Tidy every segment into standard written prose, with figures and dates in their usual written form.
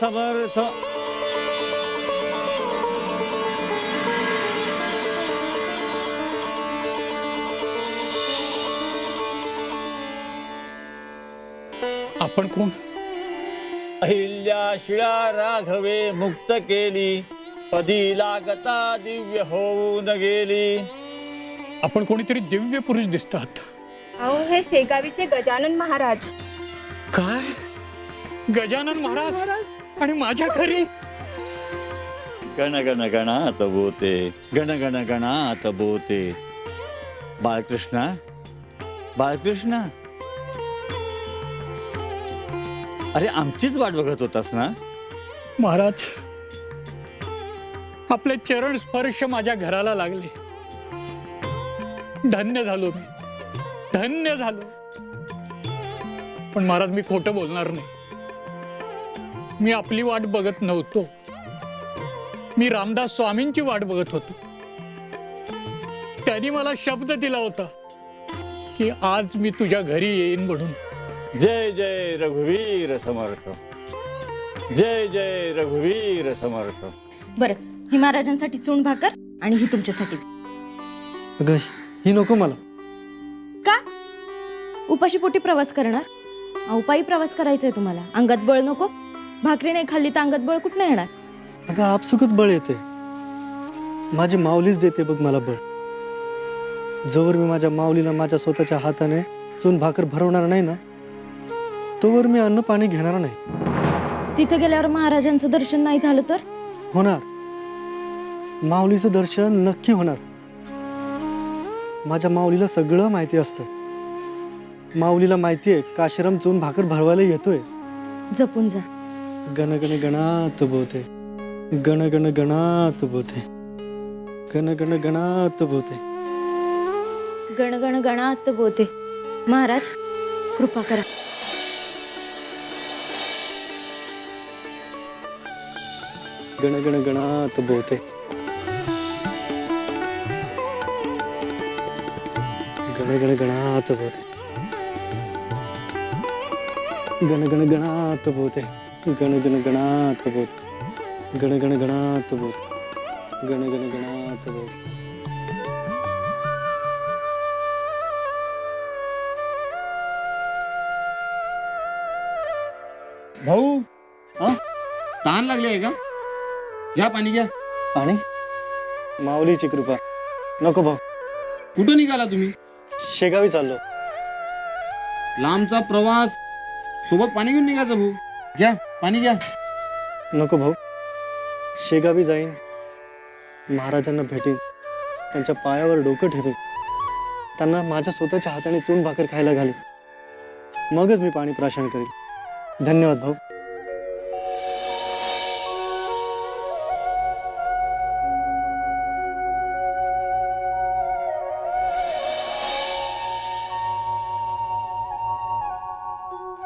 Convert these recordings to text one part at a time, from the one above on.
समर्थ. आपण कोण? अहिल्या शिळा राघवे मुक्त केली, पदी लागता दिव्य होऊन गेली. आपण कोणीतरी दिव्य पुरुष दिसतात. अहो हे शेगावीचे गजानन महाराज. काय? गजानन महाराज आणि माझ्या घरी? गण गण गणात बोते, गण गण गणात बोते. बाळकृष्णा, बाळकृष्णा, अरे आमचीच वाट बघत होतास ना? महाराज, आपले चरण स्पर्श माझ्या घराला लागले. धन्य झालो मी, धन्य झालो. पण महाराज, मी खोटं बोलणार नाही. मी आपली वाट बघत नव्हतो. मी रामदास स्वामींची वाट बघत होतो. त्यांनी मला शब्द दिला होता की आज मी तुझ्या घरी येईन म्हणून. जय जय रघुवीर समर्थ, जय जय रघुवीर समर्थ. बरं, ही महाराजांसाठी चूण भाकर आणि ही तुमच्यासाठी. अगं ही नको मला. का? उपाशी पोटी प्रवास करणार? उपायी प्रवास करायचा आहे तुम्हाला. अंगात बळ नको? भाकरी नाही खाल्ली तर अंगात बळ कुठनं येणार? अगं आपसुकच बळ येते. माझी माऊलीच देते बघ मला बळ. जोवर मी माझ्या माऊलीला माझ्या स्वतःच्या हाताने चून भाकर भरवणार नाही ना, तोवर मी अन्न पाणी घेणार नाही. तिथे गेल्यावर महाराजांचं दर्शन नाही झालं तर? होणार. माऊलीचं दर्शन नक्की होणार. माझ्या माऊलीला सगळं माहिती असतं. माऊलीला माहिती आहे काशीराम चून भाकर भरवायला येतोय. जपून जा. गण गण गणात बोते, गण गण गणात बोते, गण गण गणात बोते. गण गण गणात बोते. महाराज कृपा करा. गण गण गणात बोते, गण गण गणात बोते, गण गण गणात बोते, गण गण गणात बोते, गण गण गणात बोते, गण गण गणात बोते. भाऊ, हा? तहान लागली आहे का? घ्या पाणी घ्या. आणि माऊलीची कृपा. नको भाऊ, कुठं निघाला तुम्ही? शेगावी चाललो. लांबचा प्रवास, सोबत पाणी घेऊन निघायचं भाऊ. घ्या पाणी घ्या. नको भाऊ, शेगावी जाईन, महाराजांना भेटीन, त्यांच्या पायावर डोकं ठेवीन, त्यांना माझ्या स्वतःच्या हाताने चून भाकर खायला घालीन, मगच मी पाणी प्राशन करेन. धन्यवाद भाऊ.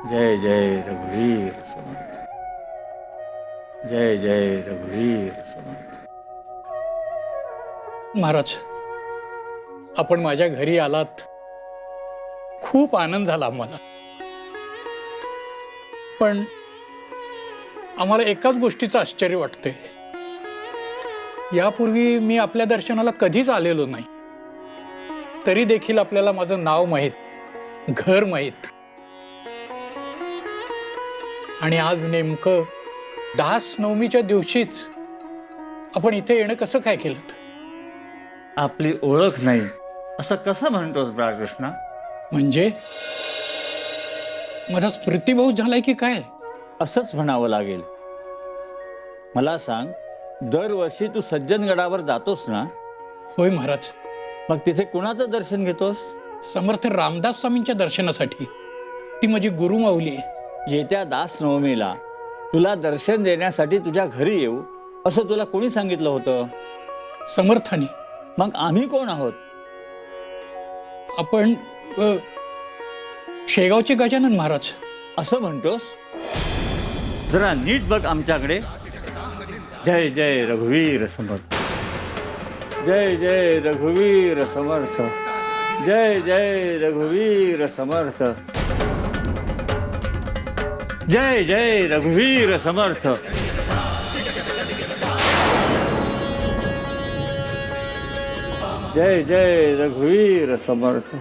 जय जय रघुवीर समर्थ, जय जय रघुवीर समर्थ. महाराज, आपण माझ्या घरी आलात, खूप आनंद झाला आम्हाला. पण आम्हाला एकाच गोष्टीचं आश्चर्य वाटतंय. यापूर्वी मी आपल्या दर्शनाला कधीच आलेलो नाही, तरी देखील आपल्याला माझं नाव माहीत, घर माहीत. आणि आज नेमकं दास नवमीच्या दिवशीच आपण इथे येणं कसं काय केलं? आपली ओळख नाही असं कसं म्हणतोस बाळकृष्णा? म्हणजे माझा स्मृतिभाऊ झालाय की काय? असंच म्हणावं लागेल. मला सांग, दरवर्षी तू सज्जनगडावर जातोस ना? होय महाराज. मग तिथे कुणाचं दर्शन घेतोस? समर्थ रामदास स्वामींच्या दर्शनासाठी. ती माझी गुरुमाऊली आहे. येत्या दास नवमीला तुला दर्शन देण्यासाठी तुझ्या घरी येऊ असं तुला कोणी सांगितलं होतं? समर्थाने. मग आम्ही कोण आहोत? आपण शेगावचे गजानन महाराज. असं म्हणतोस? जरा नीट बघ आमच्याकडे. जय जय रघुवीर समर्थ, जय जय रघुवीर समर्थ, जय जय रघुवीर समर्थ. जय जय रघुवीर समर्थ. जय जय रघुवीर समर्थ.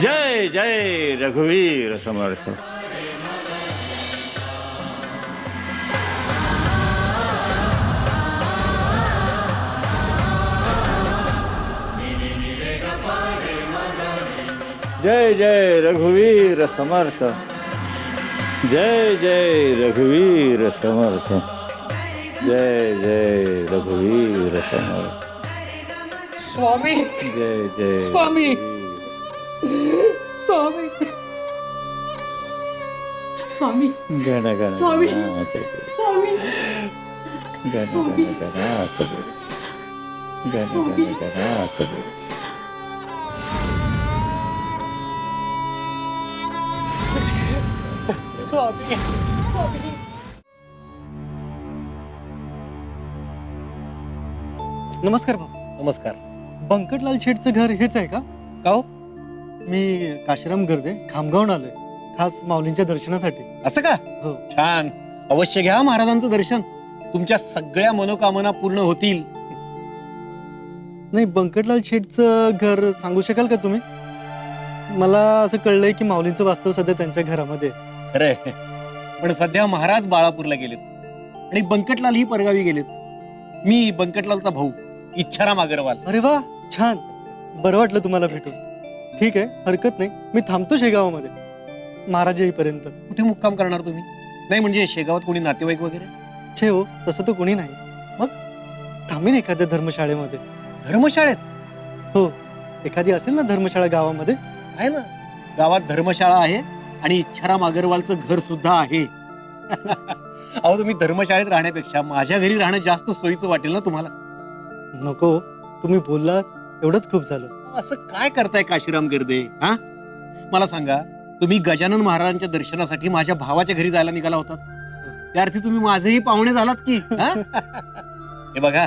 जय जय रघुवीर समर्थ. जय जय रघुवीर समर्थ. जय जय रघुवीर समर्थ. जय जय रघुवीर समर्थ. स्वामी जय जय स्वामी स्वामी स्वामी गण गण स्वामी. गणाधिपती. स्वामी गण गण गणाधिपती. गण गण गणाधिपती. स्वामी स्वामी. नमस्कार भाऊ. नमस्कार. बंकटलाल शेठचं घर हेच आहे का? का हो? मी काशीराम गर्दे खामगावून आलोय खास माऊलींच्या दर्शनासाठी. असं का? हो. छान. अवश्य घ्या महाराजांचं दर्शन. तुमच्या सगळ्या मनोकामना पूर्ण होतील. नाही, बंकटलाल शेठचं घर सांगू शकाल का तुम्ही? मला असं कळलंय की माऊलींचं वास्तव सध्या त्यांच्या घरामध्ये आहे. खरंय, पण सध्या महाराज बाळापूरला गेलेत आणि बंकटलाल ही परगावी गेलेत. मी बंकटलालचा भाऊ इच्छाराम अगरवाल. अरे वा, छान. बरं वाटलं तुम्हाला भेटून. ठीक आहे, हरकत नाही. मी थांबतो शेगावामध्ये महाराज येईपर्यंत. कुठे मुक्काम करणार तुम्ही? नाही म्हणजे शेगावात कोणी नातेवाईक वगैरे? छे हो, तसं तर कोणी नाही. मग? थांबीन एखाद्या धर्मशाळेमध्ये. धर्मशाळेत? हो, एखादी असेल ना धर्मशाळा गावामध्ये. आहे ना, गावात धर्मशाळा आहे आणि इच्छाराम अगरवालचं घर सुद्धा आहे. अहो, तुम्ही धर्मशाळेत राहण्यापेक्षा माझ्या घरी राहणं जास्त सोयीचं वाटेल ना तुम्हाला. नको, तुम्ही बोललात एवढंच खूप झालं. असं काय करताय काशीराम गर्दे? हा, मला सांगा, तुम्ही गजानन महाराजांच्या दर्शनासाठी माझ्या भावाच्या घरी जायला निघाला होतात. त्या अर्थी तुम्ही माझेही पाहुणे झालात की. हा? हे बघा,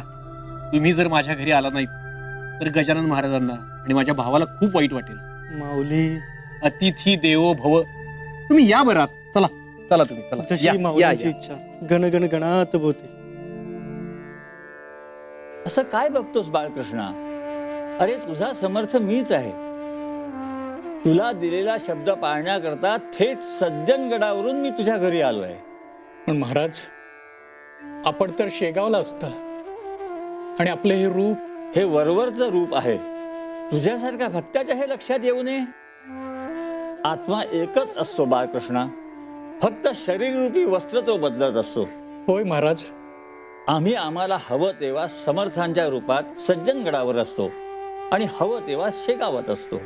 तुम्ही जर माझ्या घरी आला नाहीत तर गजानन महाराजांना आणि माझ्या भावाला खूप वाईट वाटेल. माऊली, अतिथी देवो भव. तुम्ही या बरात. चला चला, तुम्ही चला. जशी या, या, माऊलींची या. इच्छा. गण गण गणात बोते. असं काय बघतोस बाळकृष्णा? अरे, तुझा समर्थ मीच आहे. तुला दिलेला शब्द पाळण्याकरता थेट सज्जनगडावरून मी तुझ्या घरी आलो आहे. पण महाराज, आपण तर शेगावला असता आणि आपले हे रूप. हे वरवरचं रूप आहे. तुझ्यासारख्या भक्ताच्या हे लक्षात येऊ नये. आत्मा एकच असतो बाळकृष्णा. फक्त शरीररूपी वस्त्र तो बदलत असतो. होय महाराज. आम्ही आम्हाला हवं तेव्हा समर्थांच्या रूपात सज्जनगडावर असतो आणि हवं तेव्हा शेगावात असतो.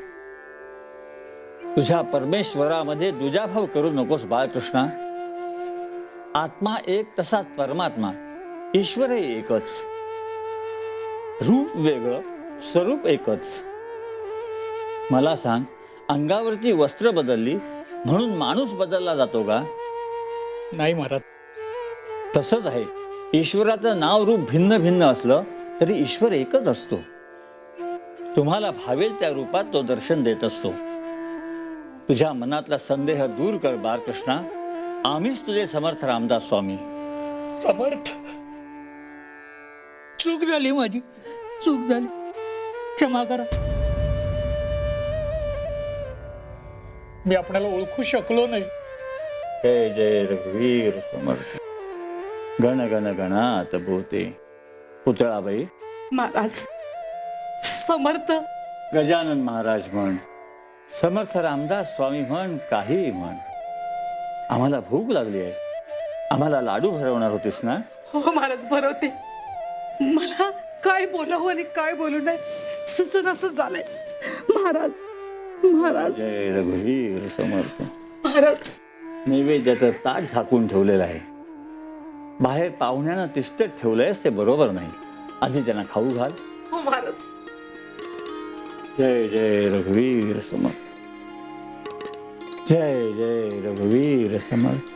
तुझ्या परमेश्वरामध्ये दुजाभाव करू नकोस बाळकृष्णा. आत्मा एक तसाच परमात्मा. ईश्वरही एकच. रूप वेगळं, स्वरूप एकच. मला सांग, अंगावरती वस्त्र बदलली म्हणून माणूस बदलला जातो का? नाही महाराज. तसंच आहे. ईश्वराचं नाव रूप भिन्न भिन्न असलं तरी ईश्वर एकच असतो. तुम्हाला भावेल त्या रूपात तो दर्शन देत असतो. तुझ्या मनातला संदेह दूर कर बाळकृष्णा. आम्हीच तुझे समर्थ रामदास स्वामी. समर्थ, चूक झाली माझी, चूक झाली. क्षमा करा. मी आपल्याला ओळखू शकलो नाही. जय जय रघुवीर समर्थ. गण गण गणात बोते. पुतळाबाई, महाराज, समर्थ. गजानन महाराज म्हण, समर्थ रामदास स्वामी म्हण, काहीही म्हण. आम्हाला भूक लागली आहे. आम्हाला लाडू भरवणार होतीस ना? हो महाराज, भरवते. मला काय बोलावं आणि काय बोलू नये सुचन असं झालंय. महाराज, महाराज, जय रघुवीर समर्थ. महाराज. नैवेद्याचं ताट झाकून ठेवलेलं आहे. बाहेर पाहुण्यानं तिष्ठत ठेवलंयस ते बरोबर नाही. आधी त्यांना खाऊ घाल. हो महाराज. जय जय रघुवीर समर्थ. जय जय रघुवीर समर्थ.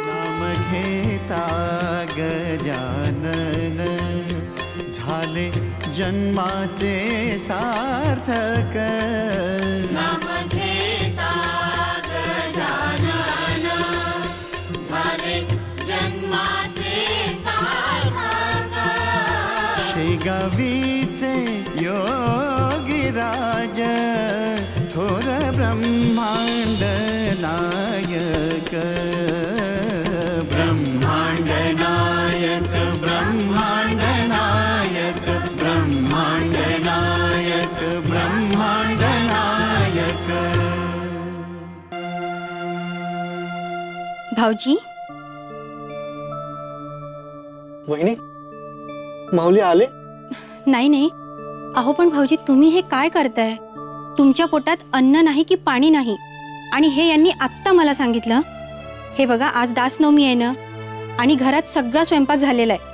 नाम घेता गजानन झाले जन्माचे सार्थक शेगावीचे योगीराज थोर ब्रह्मांड नायक ब्रह्मांड नायक ब्रह्मांड नायक ब्रह्मांड नायक ब्रह्मांड नायक. भाऊजी, वहिनी, माऊली आले? नाही नाही. अहो पण भाऊजी, तुम्ही हे काय करताय? तुमच्या पोटात अन्न नाही की पाणी नाही, आणि हे यांनी आत्ता मला सांगितलं. हे बघा, आज दासनवमी आहे ना, आणि घरात सगळा स्वयंपाक झालेला आहे.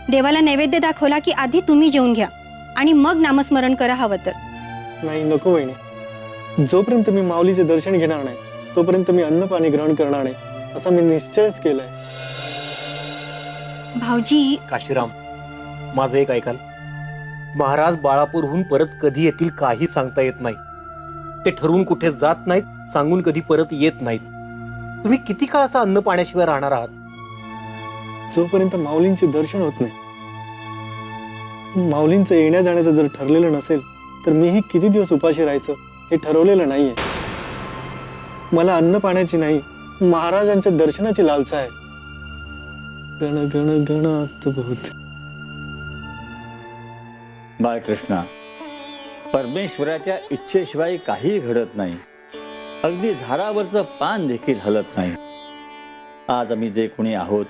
देवाला नैवेद्य दाखवला की आधी तुम्ही जेवून घ्या आणि मग नामस्मरण करा हवं तर. नाही, नको वहिनी. जोपर्यंत मी माऊलीचे दर्शन घेणार नाही तोपर्यंत मी अन्न पाणी ग्रहण करणार नाही, असा मी निश्चयच केलाय. भाऊजी, काशीराम, माझं एक ऐकाल. महाराज बाळापूरहून परत कधी येतील काही सांगता येत नाही. ते ठरवून कुठे जात नाहीत, सांगून कधी परत येत नाहीत. तुम्ही किती काळाचा अन्न पाण्याशिवाय राहणार आहात? जोपर्यंत माऊलींचे दर्शन होत नाही, माऊलींचं येण्या जाण्याचं जर ठरलेलं नसेल तर मीही किती दिवस उपाशी राहायचं हे ठरवलेलं नाहीये. मला अन्न पाण्याची नाही, महाराजांच्या दर्शनाची लालसा आहे. गण गण गणात बहुत. बाळकृष्णा, परमेश्वराच्या इच्छेशिवाय काही घडत नाही. अगदी झाडावरचं पान देखील हलत नाही. आज आम्ही जे कोणी आहोत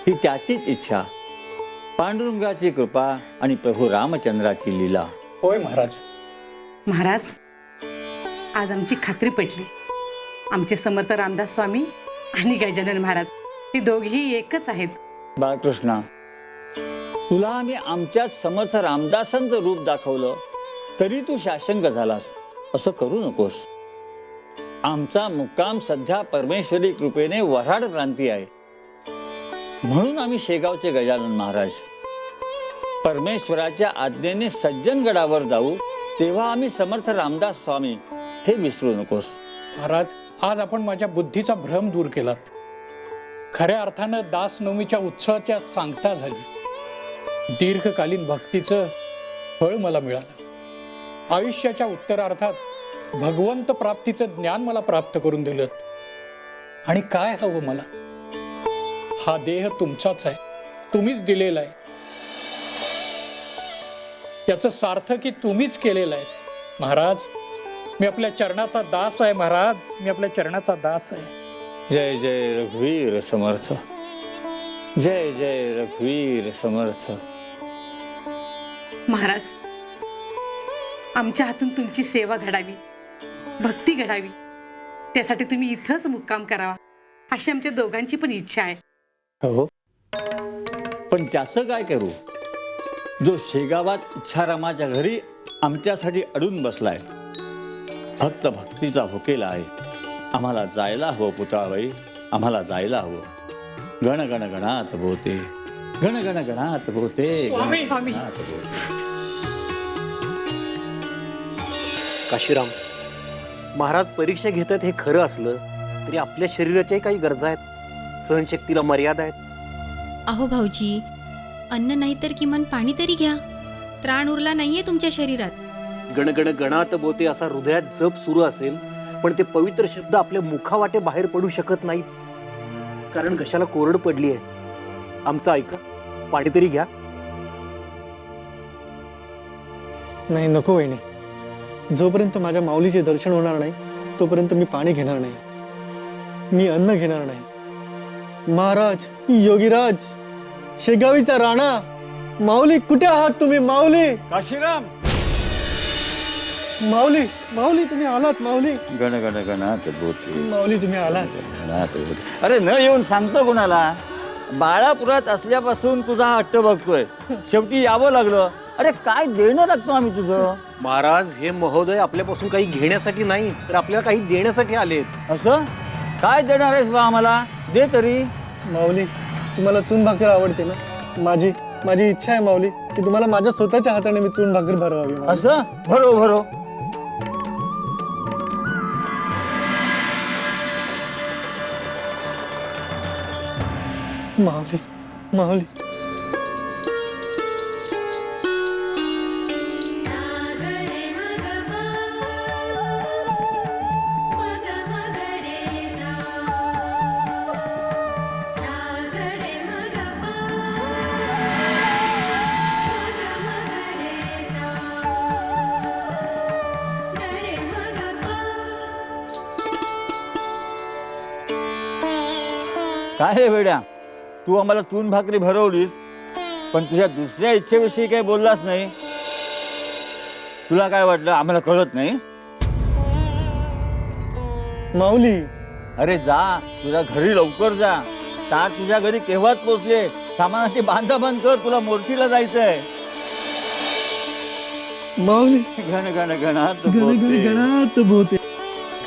ही त्याचीच इच्छा, पांडुरंगाची कृपा आणि प्रभू रामचंद्राची लीला. होय महाराज. महाराज, आज आमची खात्री पटली. आमचे समर्थ रामदास स्वामी आणि गजानन महाराज हे दोघेही एकच आहेत. बाळकृष्णा, तुला आम्ही आमच्याच समर्थ रामदासांचं रूप दाखवलं तरी तू शाशंक झालास. असं करू नकोस. आमचा मुक्काम सध्या परमेश्वरी कृपेने वऱ्हाड प्रांती आहे. म्हणून आम्ही शेगावचे गजानन महाराज परमेश्वराच्या आज्ञेने सज्जनगडावर जाऊ तेव्हा आम्ही समर्थ रामदास स्वामी हे विसरू नकोस. महाराज, आज आपण माझ्या बुद्धीचा भ्रम दूर केलात. खऱ्या अर्थानं दासनवमीच्या उत्सवाच्या सांगता झाली. दीर्घकालीन भक्तीचं फळ मला मिळालं. आयुष्याच्या उत्तरार्थात भगवंत प्राप्तीचं ज्ञान मला प्राप्त करून दिलं. आणि काय हवं मला? हा देह तुमचाच आहे, तुम्हीच दिलेला आहे. याचं सार्थकी तुम्हीच केलेलं आहे. महाराज, मी आपल्या चरणाचा दास आहे. महाराज, मी आपल्या चरणाचा दास आहे. जय जय रघुवीर समर्थ. जय जय रघुवीर समर्थ. महाराज, आमच्या हातून तुमची सेवा घडावी, भक्ती घडावी, त्यासाठी तुम्ही इथंच मुक्काम करावा अशी आमच्या दोघांची पण इच्छा आहे. हो, पण त्याचं काय करू? जो शेगावात इच्छारामाच्या घरी आमच्यासाठी अडून बसलाय, फक्त भक्तीचा भुकेला आहे. आम्हाला जायला हवं पुतळाबाई, आम्हाला जायला हवं. गण गण गणात बोते, गण गण गणात बोते, स्वामी, स्वामी. गणात बोते. काशीराम, महाराज परीक्षा घेतात हे खरं असलं तरी आपल्या शरीराच्याही काही गरजा आहेत, सहनशक्तीला मर्यादा आहेत. अहो भाऊजी, अन्न नाही तर किमान पाणी तरी घ्या. त्राण उरला नाहीये तुमच्या शरीरात. गण गण गणात बोते असा हृदयात जप सुरू असेल, पण ते पवित्र शब्द आपल्या मुखावाटे बाहेर पडू शकत नाहीत, कारण घशाला कोरड पडली आहे. आमचं ऐका, पाणी तरी घ्या. नाही, नको वहिनी. जोपर्यंत माझ्या माऊलीचे दर्शन होणार नाही तोपर्यंत मी पाणी घेणार नाही, मी अन्न घेणार नाही. महाराज, योगीराज, शेगावीचा राणा, माऊली कुठे आहात तुम्ही? माऊली, काशीराम, माऊली, माऊली तुम्ही आलात. माऊली, गण गण गणात बोते, माऊली तुम्ही आलात. गणात बोते. अरे न येऊन सांगतो कुणाला? बाळापुरात असल्यापासून तुझा हट्ट बघतोय, शेवटी यावं लागलं. अरे काय देणं लागतो आम्ही तुझं? महाराज, हे महोदय आपल्यापासून काही घेण्यासाठी नाही तर आपल्याला काही देण्यासाठी आलेत. असं काय देणार आहेस बा आम्हाला? दे तरी. माऊली, तुम्हाला चून भाकर आवडते ना? माझी इच्छा आहे माऊली, की तुम्हाला माझ्या स्वतःच्या हाताने मी चून भाकर भरवावी माऊली. असं भरो भरो. माऊली माऊली काय रे बेड्या, तू आम्हाला चून भाकरी भरवलीस, पण तुझ्या दुसऱ्या इच्छेविषयी काही बोललास नाही. तुला काय वाटलं आम्हाला कळत नाही? माऊली अरे जा, तुझ्या घरी लवकर जा. ताट तुझ्या घरी केव्हाच पोचले. सामानाची बांधाबांध कर, तुला मोर्शीला जायचंय. माऊली गण गण गणात गण गण बोलते. गणात बोते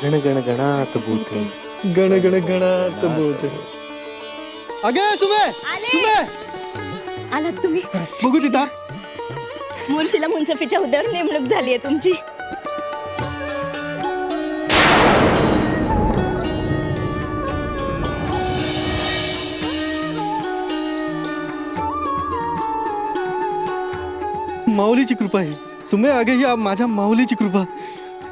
गण गण गणात बोलते. गण गण गणात बोते. अगे सुमे सुमे आलात तुम्ही? बघू तिथं. मुर्शीला मुन्सफीच्या हुद्द्यावर नेमणूक झाली आहे तुमची. माऊलीची कृपा आहे सुमे. अगे ही माझ्या माऊलीची कृपा.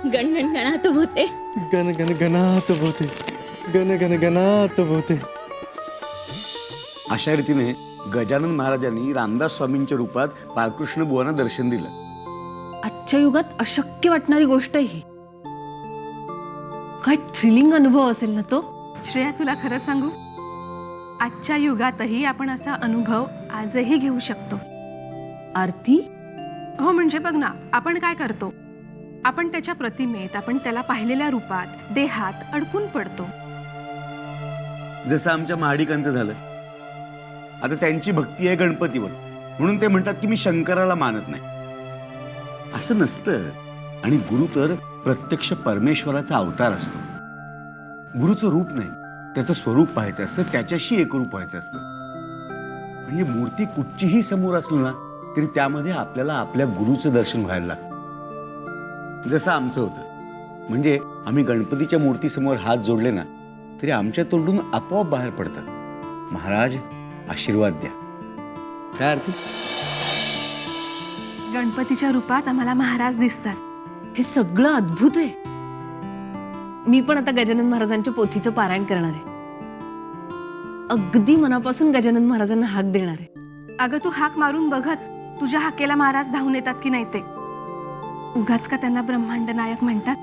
गणगण गणात होते. गण गण गणात बोते. गण गण गणात बोते. अशा रीतीने गजानन महाराजांनी रामदास स्वामींच्या रूपात बाळकृष्ण बुवांना दर्शन दिलं. आजच्या युगात अशक्य वाटणारी गोष्ट आहे ही. काय थ्रिलिंग अनुभव असेल ना तो. श्रेया, तुला खरं सांगू, आजच्या युगातही आपण असा अनुभव आजही घेऊ शकतो. आरती हो, म्हणजे बघ ना, आपण काय करतो, आपण त्याच्या प्रतिमेत, आपण त्याला पाहिलेल्या रूपात, देहात अडकून पडतो. जसं आमच्या महाडिकांचं झालं. आता त्यांची भक्ती आहे गणपतीवर, म्हणून ते म्हणतात की मी शंकराला मानत नाही. असं नसतं. आणि गुरु तर प्रत्यक्ष परमेश्वराचा अवतार असतो. गुरुचं रूप नाही, त्याचं स्वरूप पाहायचं असतं, त्याच्याशी एकरूप व्हायचं असतं. म्हणजे मूर्ती कुठचीही समोर असली ना तरी त्यामध्ये आपल्याला आपल्या गुरुचं दर्शन व्हायला लागतं. जसं आमचं होतं. म्हणजे आम्ही गणपतीच्या मूर्तीसमोर हात जोडले ना तरी आमच्या तोंडून आपोआप बाहेर पडतात, महाराज आशीर्वाद द्या. काय अर्थ? गणपतीच्या रूपात आम्हाला महाराज दिसतात. हे सगळं अद्भुत आहे. मी पण आता गजानन महाराजांच्या पोथीचं पारायण करणार आहे. अगदी मनापासून गजानन महाराजांना हाक देणार आहे. अगं, तू हाक मारून बघच, तुझ्या हाकेला महाराज धावून येतात की नाही ते. उगाच का त्यांना ब्रह्मांड नायक म्हणतात?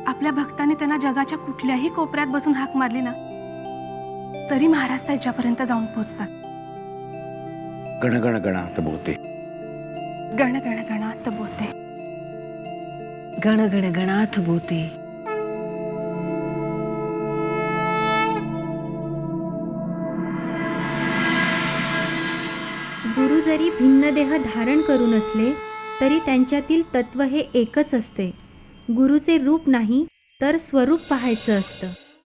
आपल्या भक्तांनी त्यांना जगाच्या कुठल्याही कोपऱ्यात बसून हाक मारली ना तरी महाराज त्याच्यापर्यंत जाऊन पोहोचतात. गण गण गणात बोते. गण गण गणात बोते. गण गण गणाथ बोते. गुरु जरी भिन्न देह धारण करून असले तरी त्यांच्यातील तत्व हे एकच असते. गुरुचे रूप नाही तर स्वरूप पाहायचं असतं.